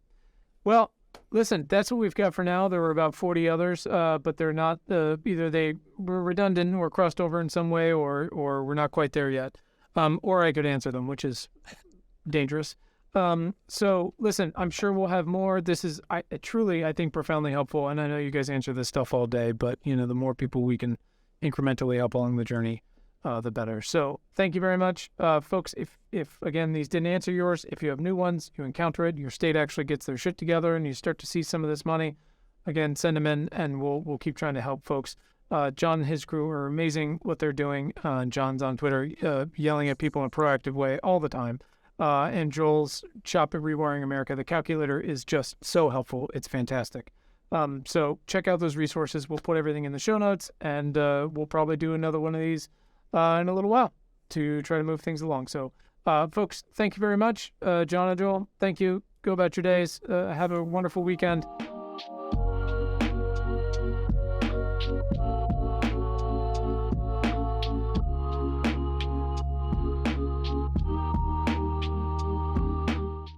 Well, listen, that's what we've got for now. There were about 40 others, but they're not either they were redundant or crossed over in some way, or we're not quite there yet. Or I could answer them, which is dangerous. So listen, I'm sure we'll have more. This is truly, I think, profoundly helpful. And I know you guys answer this stuff all day, but the more people we can incrementally help along the journey, the better. So thank you very much, folks. If again, these didn't answer yours, if you have new ones, you encounter it, your state actually gets their shit together and you start to see some of this money, again, send them in and we'll keep trying to help folks. John and his crew are amazing what they're doing. John's on Twitter, yelling at people in a proactive way all the time. And Joel's shop at Rewiring America, the calculator is just so helpful. It's fantastic. So check out those resources. We'll put everything in the show notes, and we'll probably do another one of these in a little while to try to move things along. So, folks, thank you very much. John and Joel, thank you. Go about your days. Have a wonderful weekend.